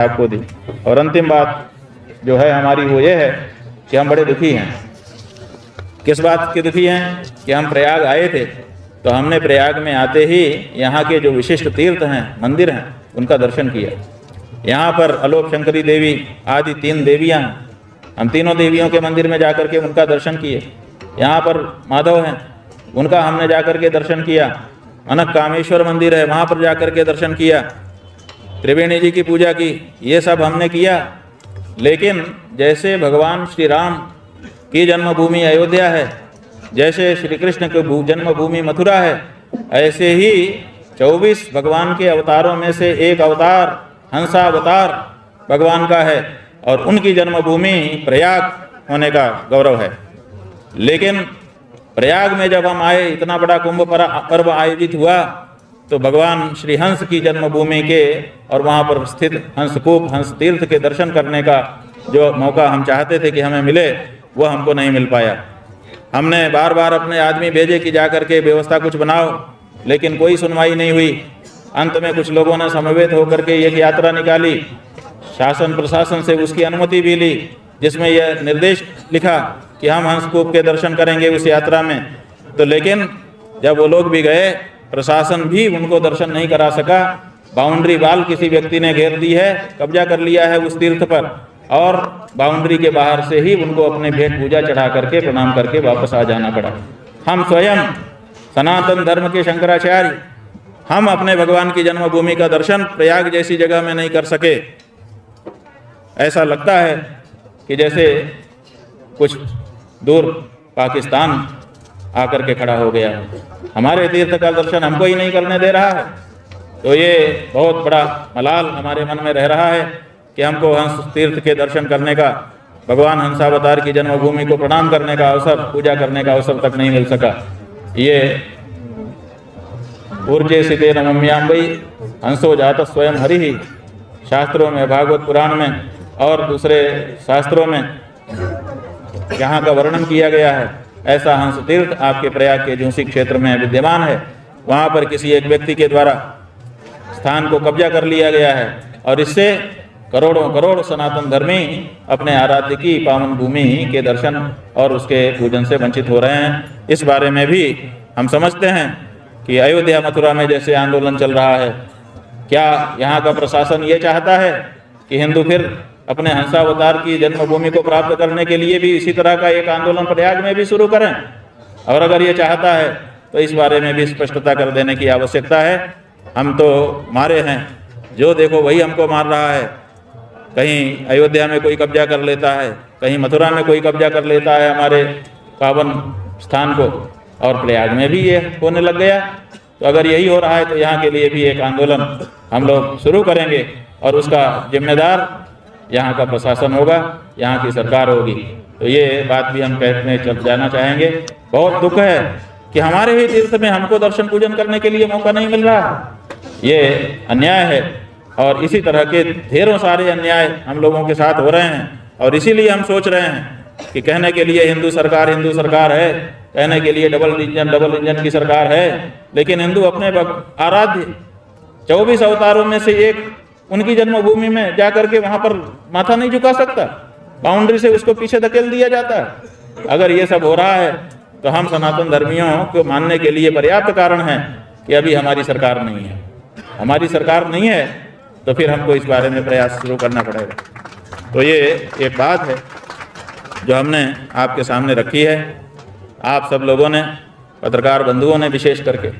आपको दी। और अंतिम बात जो है हमारी वो ये है कि हम बड़े दुखी हैं। किस बात के दुखी हैं कि हम प्रयाग आए थे तो हमने प्रयाग में आते ही यहाँ के जो विशिष्ट तीर्थ हैं, मंदिर हैं, उनका दर्शन किया। यहाँ पर अलोक शंकरी देवी आदि 3 देवियाँ हैं, हम तीनों देवियों के मंदिर में जाकर के उनका दर्शन किए। यहाँ पर माधव हैं, उनका हमने जाकर के दर्शन किया। अनक कामेश्वर मंदिर है, वहाँ पर जाकर के दर्शन किया। त्रिवेणी जी की पूजा की, ये सब हमने किया। लेकिन जैसे भगवान श्री राम की जन्मभूमि अयोध्या है, जैसे श्री कृष्ण की जन्मभूमि मथुरा है, ऐसे ही 24 भगवान के अवतारों में से एक अवतार हंसावतार भगवान का है और उनकी जन्मभूमि प्रयाग होने का गौरव है। लेकिन प्रयाग में जब हम आए, इतना बड़ा कुंभ पर्व आयोजित हुआ, तो भगवान श्री हंस की जन्मभूमि के और वहाँ पर स्थित हंसकूप हंस तीर्थ के दर्शन करने का जो मौका हम चाहते थे कि हमें मिले, वो हमको नहीं मिल पाया। हमने बार बार अपने आदमी भेजे कि जा कर के व्यवस्था कुछ बनाओ, लेकिन कोई सुनवाई नहीं हुई। अंत में कुछ लोगों ने समवेत होकर के एक यात्रा निकाली, शासन प्रशासन से उसकी अनुमति भी ली, जिसमें यह निर्देश लिखा कि हम हंसकूप के दर्शन करेंगे उस यात्रा में। तो लेकिन जब वो लोग भी गए, प्रशासन भी उनको दर्शन नहीं करा सका। बाउंड्री वाल किसी व्यक्ति ने घेर दी है, कब्जा कर लिया है उस तीर्थ पर, और बाउंड्री के बाहर से ही उनको अपने भेंट पूजा चढ़ा करके प्रणाम करके वापस आ जाना पड़ा। हम स्वयं सनातन धर्म के शंकराचार्य, हम अपने भगवान की जन्मभूमि का दर्शन प्रयाग जैसी जगह में नहीं कर सके। ऐसा लगता है कि जैसे कुछ दूर पाकिस्तान आकर के खड़ा हो गया, हमारे तीर्थ का दर्शन हमको ही नहीं करने दे रहा है। तो ये बहुत बड़ा मलाल हमारे मन में रह रहा है कि हमको हंस तीर्थ के दर्शन करने का, भगवान हंसावतार की जन्मभूमि को प्रणाम करने का अवसर, पूजा करने का अवसर तक नहीं मिल सका। ये ऊर्जे सिते नमम्याम्बई हंसो जात स्वयं हरि ही, शास्त्रों में, भागवत पुराण में और दूसरे शास्त्रों में यहाँ का वर्णन किया गया है। ऐसा हंस तीर्थ आपके प्रयाग के झूसी क्षेत्र में विद्यमान है। वहाँ पर किसी एक व्यक्ति के द्वारा स्थान को कब्जा कर लिया गया है और इससे करोड़ों करोड़ सनातन धर्मी अपने आराध्य की पावन भूमि के दर्शन और उसके पूजन से वंचित हो रहे हैं। इस बारे में भी हम समझते हैं कि अयोध्या मथुरा में जैसे आंदोलन चल रहा है, क्या यहाँ का प्रशासन ये चाहता है कि हिंदू फिर अपने हंसावतार की जन्मभूमि को प्राप्त करने के लिए भी इसी तरह का एक आंदोलन प्रयाग में भी शुरू करें? और अगर ये चाहता है तो इस बारे में भी स्पष्टता कर देने की आवश्यकता है। हम तो मारे हैं, जो देखो वही हमको मार रहा है। कहीं अयोध्या में कोई कब्जा कर लेता है, कहीं मथुरा में कोई कब्जा कर लेता है हमारे पावन स्थान को, और प्रयाग में भी ये होने लग गया। तो अगर यही हो रहा है तो यहाँ के लिए भी एक आंदोलन हम लोग शुरू करेंगे और उसका जिम्मेदार यहाँ का प्रशासन होगा, यहाँ की सरकार होगी। तो ये बात भी हम कहने चल जाना चाहेंगे। बहुत दुख है कि हमारे ही तीर्थ में हमको दर्शन पूजन करने के लिए मौका नहीं मिल रहा। ये अन्याय है और इसी तरह के ढेरों सारे अन्याय हम लोगों के साथ हो रहे हैं। और इसीलिए हम सोच रहे हैं कि कहने के लिए हिंदू सरकार है, कहने के लिए डबल इंजन की सरकार है, लेकिन हिंदू अपने आराध्य 24 अवतारों में से एक उनकी जन्मभूमि में जाकर के वहां पर माथा नहीं झुका सकता। बाउंड्री से उसको पीछे धकेल दिया जाता है। अगर ये सब हो रहा है तो हम सनातन धर्मियों को मानने के लिए पर्याप्त कारण है कि अभी हमारी सरकार नहीं है। हमारी सरकार नहीं है तो फिर हमको इस बारे में प्रयास शुरू करना पड़ेगा। तो ये एक बात है जो हमने आपके सामने रखी है। आप सब लोगों ने, पत्रकार बंधुओं ने विशेष करके,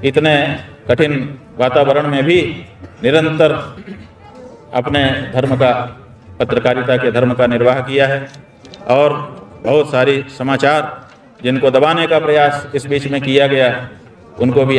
इतने कठिन वातावरण में भी निरंतर अपने धर्म का, पत्रकारिता के धर्म का निर्वाह किया है। और बहुत सारी समाचार जिनको दबाने का प्रयास इस बीच में किया गया, उनको भी